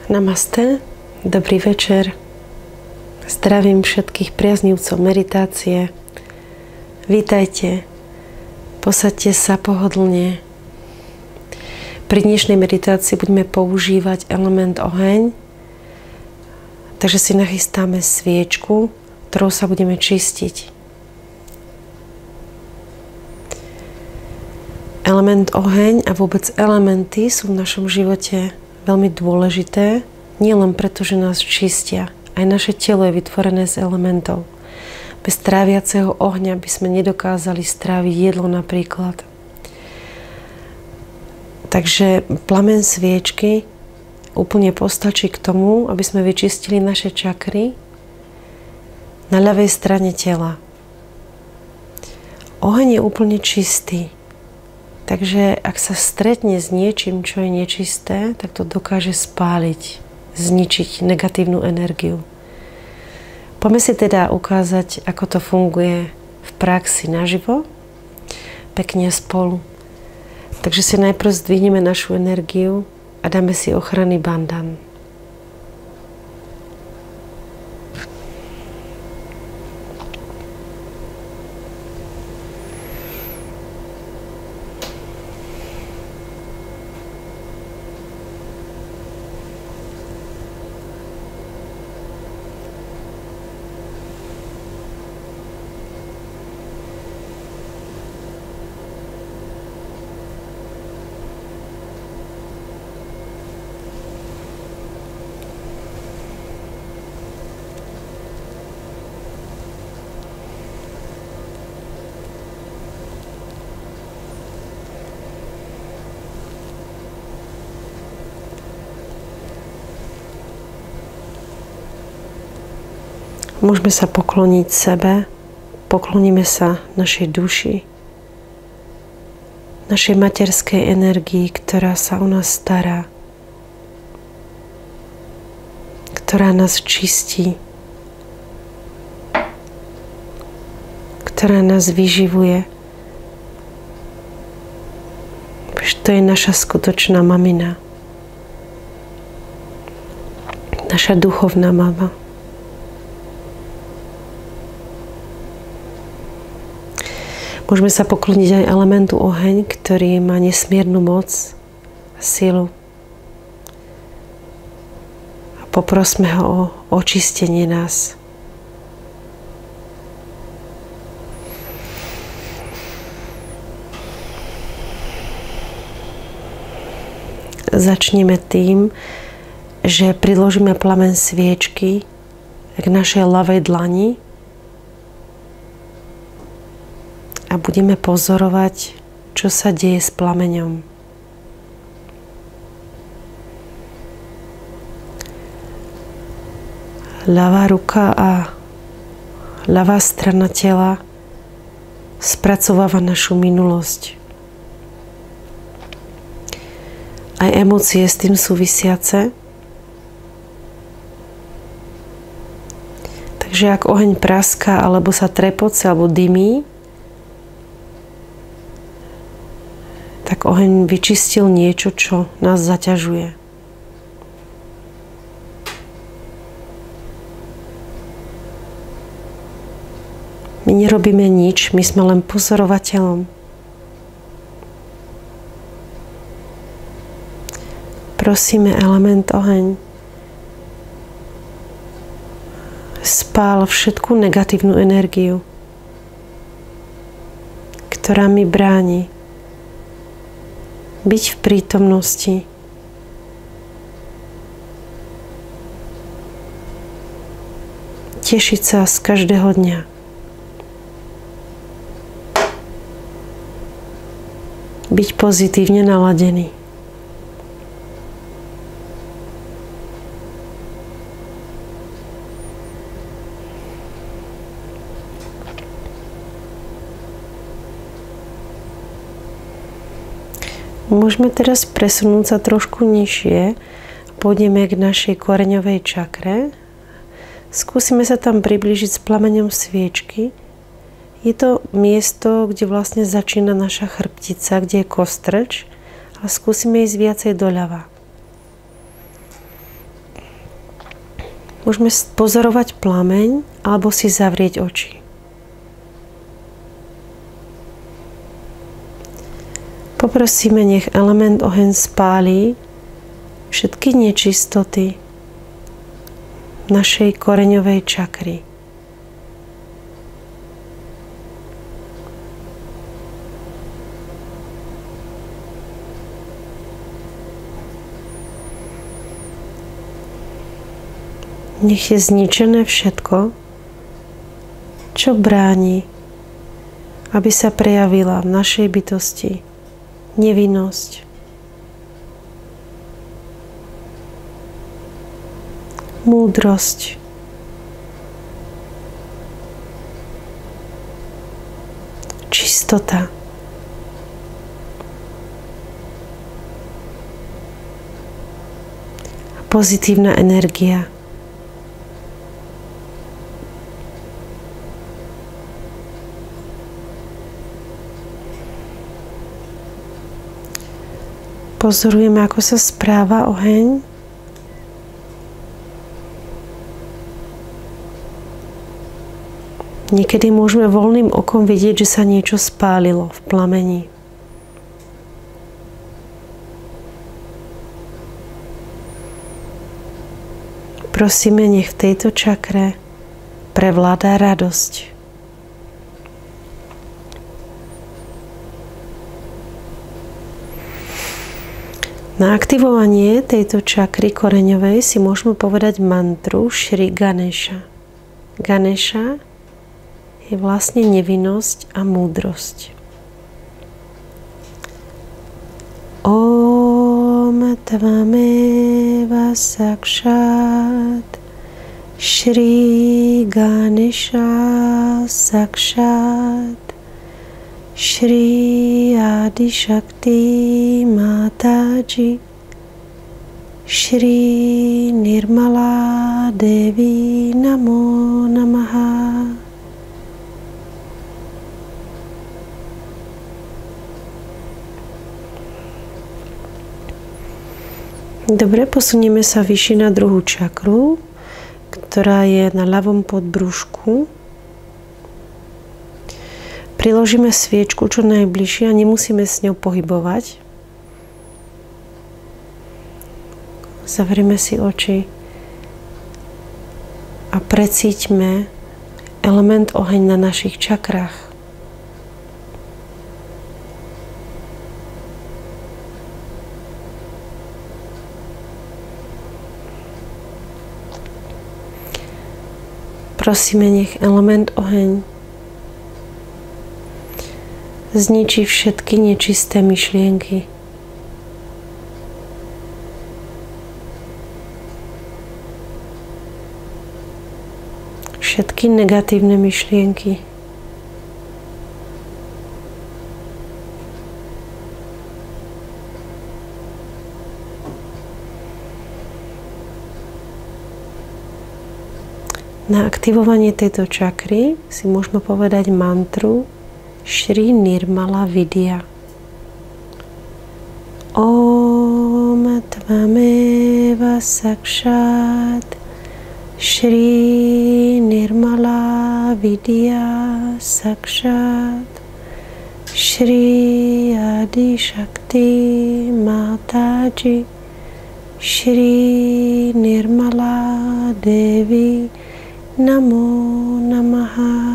Namaste, dobrý večer. Zdravím všetkých priaznivcov meditácie. Vítajte, posaďte sa pohodlne. Pri dnešnej meditácii budeme používať element oheň, takže si nachystáme sviečku, ktorou sa budeme čistiť. Element oheň a vôbec elementy sú v našom živote veľmi dôležité, nielen preto, že nás čistia. Aj naše telo je vytvorené z elementov. Bez tráviaceho ohňa by sme nedokázali stráviť jedlo napríklad. Takže plamen sviečky úplne postačí k tomu, aby sme vyčistili naše čakry na ľavej strane tela. Oheň je úplne čistý. Takže ak sa stretne s niečím, čo je nečisté, tak to dokáže spáliť, zničiť negatívnu energiu. Poďme si teda ukázať, ako to funguje v praxi naživo, pekne spolu. Takže si najprv zdvihneme našu energiu a dáme si ochranný bandán. Môžeme sa pokloniť sebe, pokloníme sa našej duši, našej materskej energii, ktorá sa o nás stará, ktorá nás čistí, ktorá nás vyživuje. To je naša skutočná mamina, naša duchovná mama. Môžeme sa pokloniť aj elementu oheň, ktorý má nesmiernu moc a silu. A poprosme ho o očistenie nás. Začneme tým, že priložíme plamen sviečky k našej ľavej dlani a budeme pozorovať, čo sa deje s plameňom. Ľavá ruka a ľavá strana tela spracováva našu minulosť. Aj emócie s tým súvisiace. Takže ak oheň praská, alebo sa trepoce, alebo dymí, tak oheň vyčistil niečo, čo nás zaťažuje. My nerobíme nič, my sme len pozorovateľom. Prosíme element oheň, spál všetku negatívnu energiu, ktorá mi bráni byť v prítomnosti. Tešiť sa z každého dňa. Byť pozitívne naladený. Môžeme teraz presunúť sa trošku nižšie. Pôjdeme k našej koreňovej čakre. Skúsime sa tam priblížiť s plameňom sviečky. Je to miesto, kde vlastne začína naša chrbtica, kde je kostrč. A skúsime ísť viacej doľava. Môžeme pozorovať plameň alebo si zavrieť oči. Poprosíme, nech element oheň spálí všetky nečistoty našej koreňovej čakry. Nech je zničené všetko, čo bráni, aby sa prejavila v našej bytosti nevinnosť, múdrosť, čistota, a pozitívna energia. Pozorujeme, ako sa správa oheň. Niekedy môžeme voľným okom vidieť, že sa niečo spálilo v plameni. Prosíme, nech v tejto čakre prevláda radosť. Na aktivovanie tejto čakry koreňovej si môžeme povedať mantru Shri Ganesha. Ganesha je vlastne nevinnosť a múdrosť. Om Tvameva Sakshat Shri Ganesha Sakshat Shri Adi Shakti Mataji Shri Nirmala Devi Namo Namaha. Dobre, posunieme sa vyššie na druhú čakru, ktorá je na ľavom podbrúšku. Priložíme sviečku čo najbližšie a nemusíme s ňou pohybovať. Zavrieme si oči a precíťme element oheň na našich čakrách. Prosíme, nech element oheň zničí všetky nečisté myšlienky. Všetky negatívne myšlienky. Na aktivovanie tejto čakry si môžeme povedať mantru Shri Nirmala Vidya. Om Tvameva Sakshat Shri Nirmala Vidya Sakshat Shri Adi Shakti Mataji Shri Nirmala Devi Namo Namaha.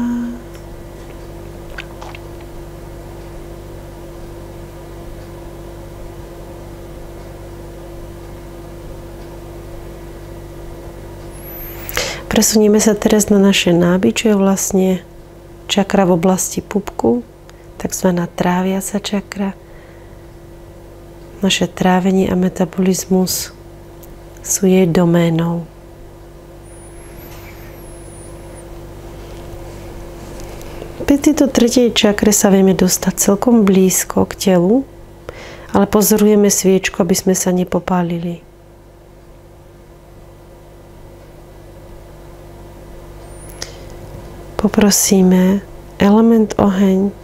Presunieme sa teraz na naše náby, čo je vlastne čakra v oblasti pupku, takzvaná tráviaca čakra. Naše trávenie a metabolizmus sú jej doménou. Pri tejto tretej čakre sa vieme dostať celkom blízko k telu, ale pozorujeme sviečku, aby sme sa nepopálili. Poprosíme element oheň,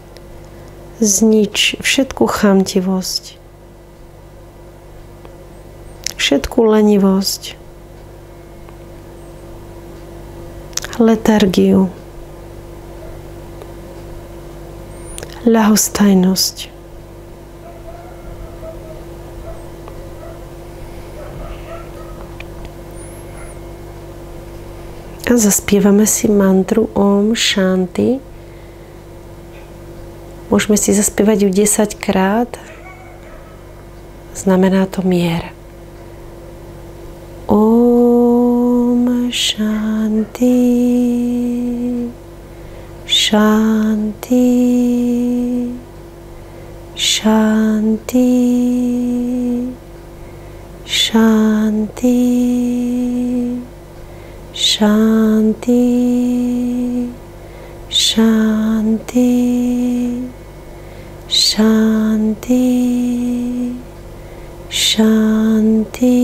znič všetku chamtivosť, všetku lenivosť, letargiu, ľahostajnosť. A zaspievame si mantru Om Shanti. Môžeme si zaspievať ju 10 krát. Znamená to mier. Om Shanti, Shanti, Shanti, Shanti, Shanti, Shanti, Shanti, Shanti.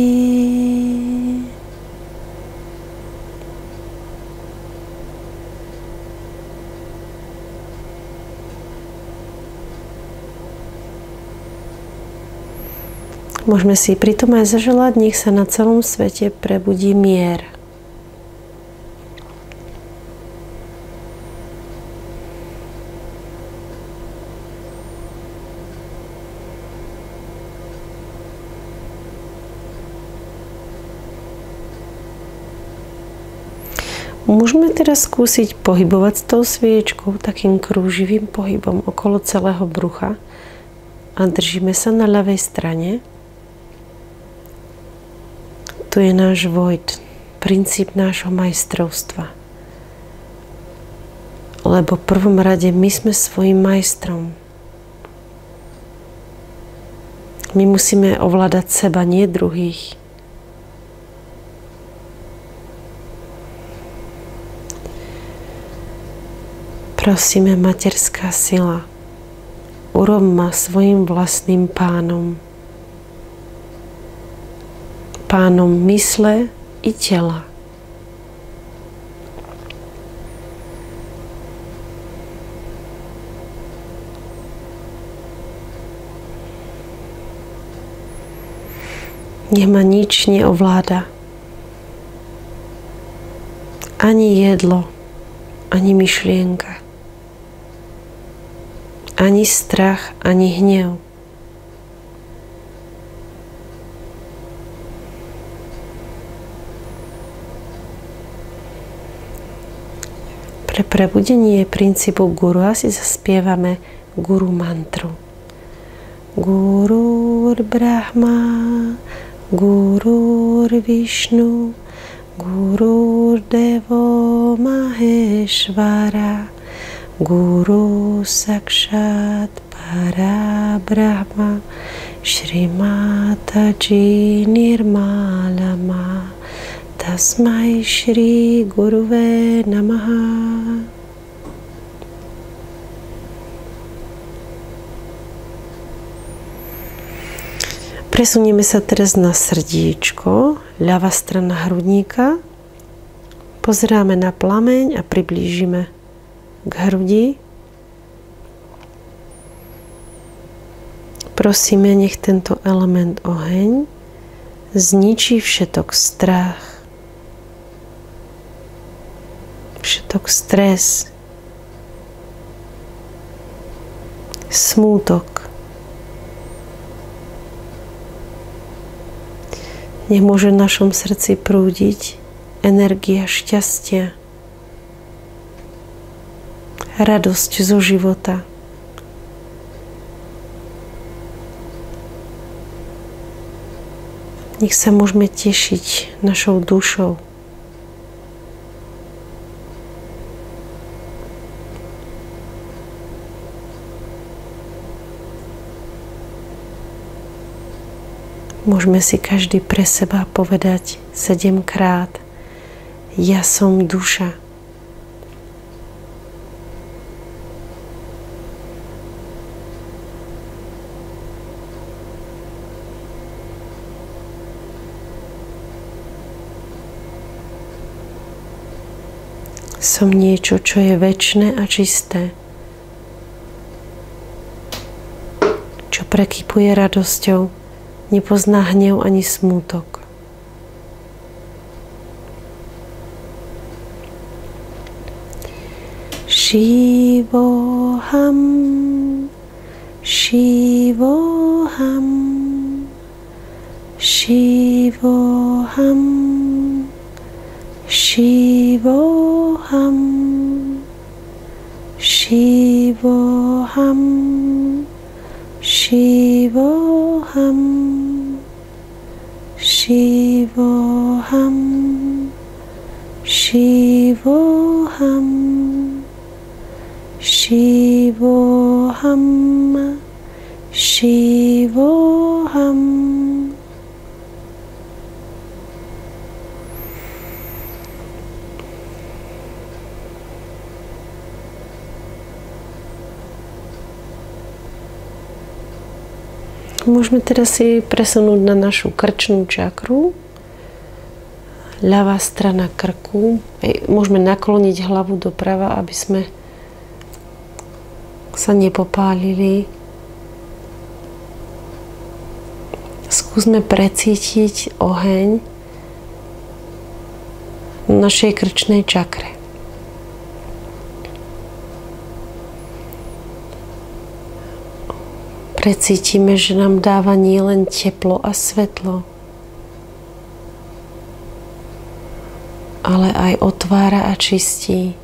Môžeme si pritom aj zaželať, nech sa na celom svete prebudí mier. Môžeme teraz skúsiť pohybovať s tou sviečkou takým krúživým pohybom okolo celého brucha a držíme sa na ľavej strane. Tu je náš Vojt, princíp nášho majstrovstva. Lebo v prvom rade my sme svojím majstrom. My musíme ovládať seba, nie druhých. Prosíme, materská sila, urob ma svojim vlastným pánom. Pánom mysle i tela. Nech ma nič neovláda. Ani jedlo, ani myšlienka. Ani strach, ani hnev. Pre prebudenie princípu guru si zaspievame guru mantru. Gurur Brahma, Gurur Vishnu, Gurur Devo Maheshvara, Guru Sakshat Parabrahma, Shrimataji Nirmalama, Tasmai Shri Guruve Namaha. Presunieme sa teraz na srdíčko, ľavá strana hrudníka. Pozeráme na plameň a priblížime k hrudi. Prosíme, nech tento element oheň zničí všetok strach, všetok stres, smútok. Nech môže v našom srdci prúdiť energia šťastia, radosť zo života. Nech sa môžeme tešiť našou dušou. Môžeme si každý pre seba povedať 7-krát: Ja som duša. Som niečo, čo je večné a čisté, čo prekypuje radosťou, nepozná hnev ani smútok. Shivoham, Shivoham, Shivoham, Shivoham, Shivoham, Shivoham, Shivoham, Shivoham, Shivoham, Shivoham. Môžeme teraz si presunúť na našu krčnú čakru. Ľavá strana krku. Môžeme nakloniť hlavu doprava, aby sme sa nepopálili. Skúsme precítiť oheň v našej krčnej čakre. Precítime, že nám dáva nielen teplo a svetlo, ale aj otvára a čistí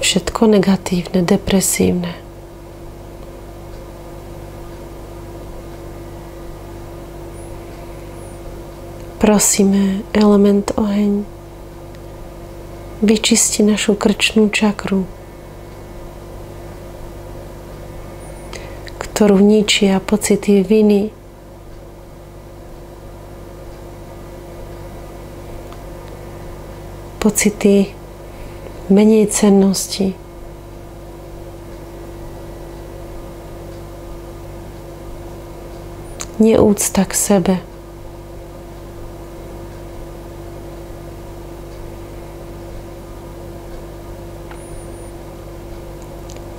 všetko negatívne, depresívne. Prosíme, element oheň, vyčisti našu krčnú čakru, ktorú ničia pocity viny, pocity menej cennosti, neúcta k sebe.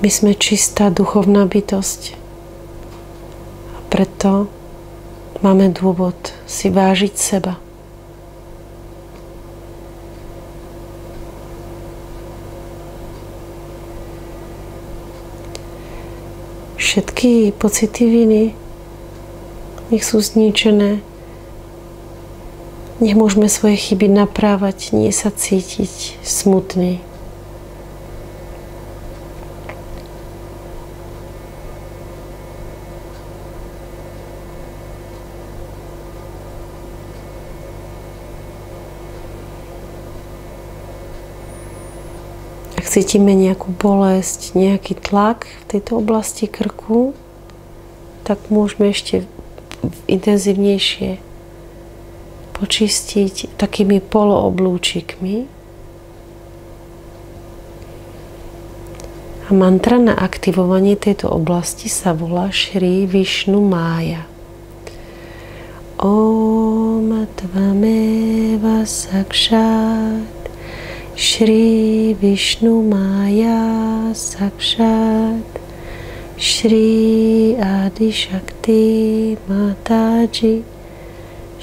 My sme čistá duchovná bytosť. Preto máme dôvod si vážiť seba. Všetky pocity viny nech sú zničené. Nech môžeme svoje chyby naprávať, nie sa cítiť smutný. Ak cítime nejakú bolesť, nejaký tlak v tejto oblasti krku, tak môžeme ešte intenzívnejšie počistiť takými polooblúčikmi. A mantra na aktivovanie tejto oblasti sa volá Shri Vishnu Maya. Om Tvameva Sakshat Shri Vishnu Maya Sakshat Shri Adi Shakti Mataji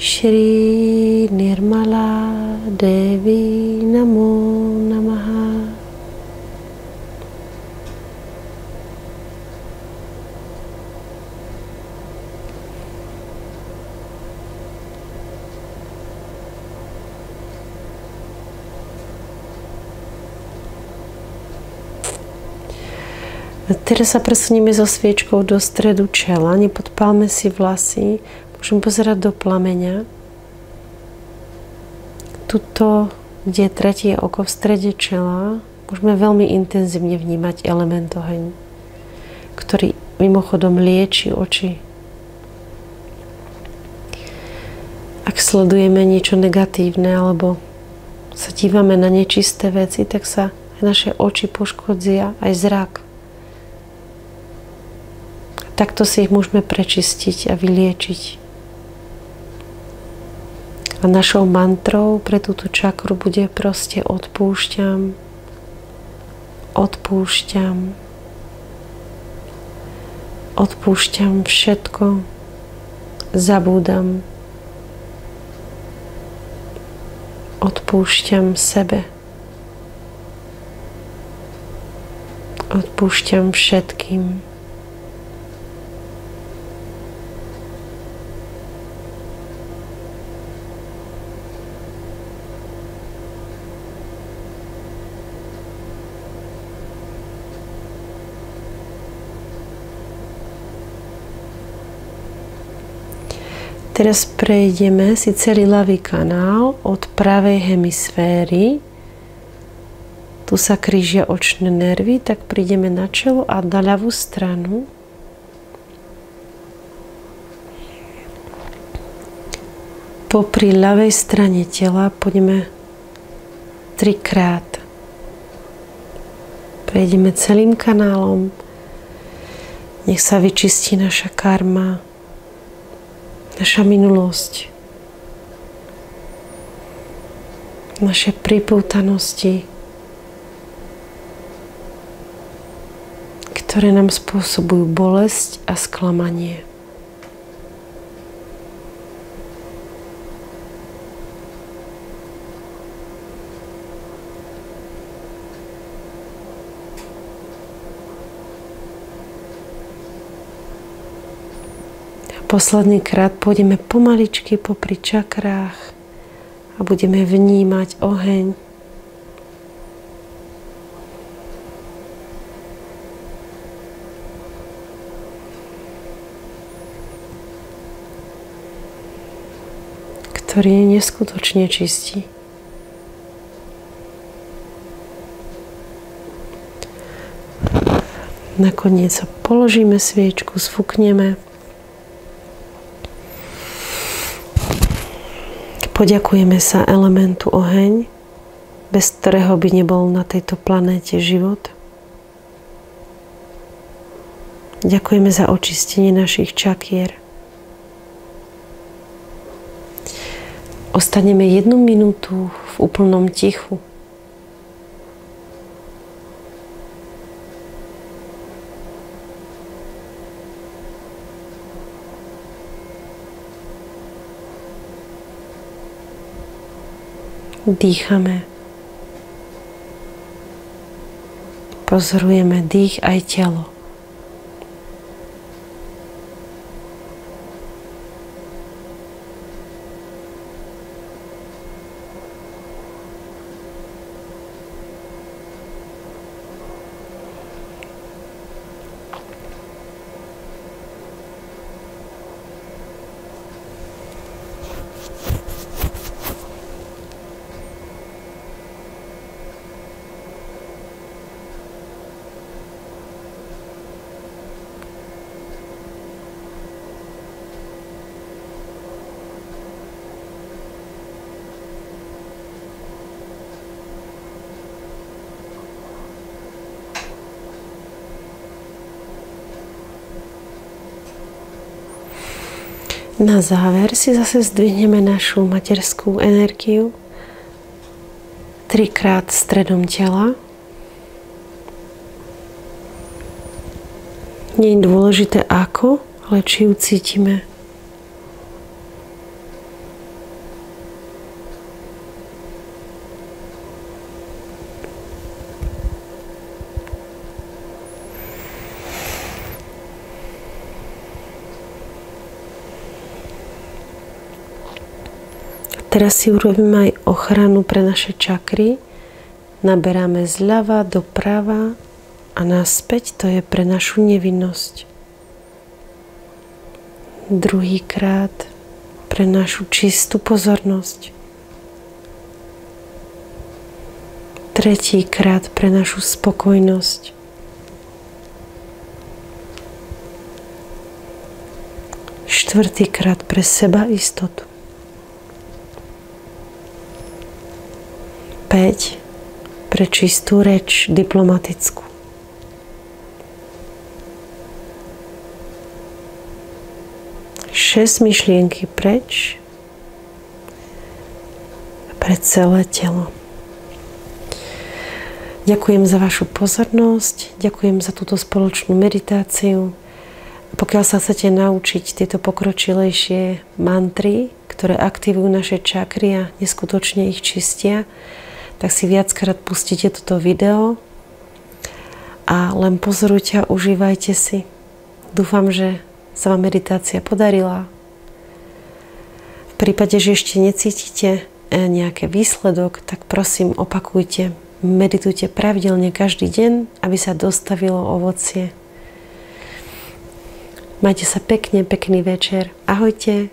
Shri Nirmala Devi Namo Namaha. Teraz sa presunieme so sviečkou do stredu čela, nepodpálme si vlasy, môžeme pozerať do plameňa. Tuto, kde je tretie oko v strede čela, môžeme veľmi intenzívne vnímať element oheň, ktorý mimochodom lieči oči. Ak sledujeme niečo negatívne alebo sa dívame na nečisté veci, tak sa naše oči poškodzia, aj zrak. Takto si ich môžeme prečistiť a vyliečiť. A našou mantrou pre túto čakru bude proste odpúšťam, odpúšťam, odpúšťam všetko, zabúdam, odpúšťam sebe, Odpúšťam všetkým. Teraz prejdeme si celý ľavý kanál od pravej hemisféry. Tu sa krížia očné nervy, tak prídeme na čelo a na ľavú stranu. Popri ľavej strane tela pôjdeme 3-krát. Prejdeme celým kanálom. Nech sa vyčistí naša karma, naša minulosť, naše pripútanosti, ktoré nám spôsobujú bolesť a sklamanie. Posledný krát pôjdeme pomaličky popri čakrách a budeme vnímať oheň. Ktorý je neskutočne čistý. Nakoniec položíme sviečku, sfúkneme. Poďakujeme sa elementu oheň, bez ktorého by nebol na tejto planéte život. Ďakujeme za očistenie našich čakier. Ostaneme 1 minútu v úplnom tichu. Dýchame. Pozorujeme dých aj telo. Na záver si zase zdvihneme našu materskú energiu 3-krát stredom tela. Nie je dôležité ako, ale či ju cítime. Teraz si urobíme aj ochranu pre naše čakry. Naberáme zľava doprava a naspäť, to je pre našu nevinnosť. Druhýkrát pre našu čistú pozornosť. Tretíkrát pre našu spokojnosť. Štvrtýkrát pre seba istotu. 5 pre čistú reč diplomatickú. 6 myšlienky preč pre celé telo. Ďakujem za vašu pozornosť, ďakujem za túto spoločnú meditáciu. Pokiaľ sa chcete naučiť tieto pokročilejšie mantry, ktoré aktivujú naše čakry a neskutočne ich čistia, tak si viackrát pustíte toto video a len pozorujte a užívajte si. Dúfam, že sa vám meditácia podarila. V prípade, že ešte necítite nejaký výsledok, tak prosím opakujte, meditujte pravidelne každý deň, aby sa dostavilo ovocie. Majte sa pekne, pekný večer. Ahojte.